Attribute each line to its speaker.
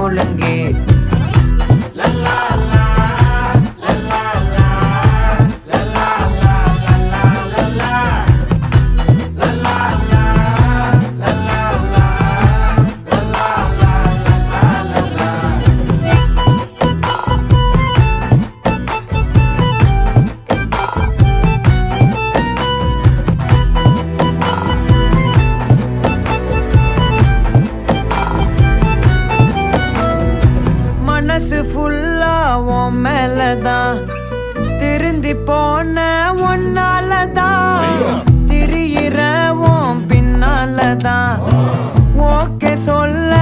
Speaker 1: ஒழுங்கு மனசு ஃபுல்லா உன் மேலதான் திருந்தி போன ஒன்னாலதான் திரியிற உன் பின்னாலதான் ஓகே சொல்ல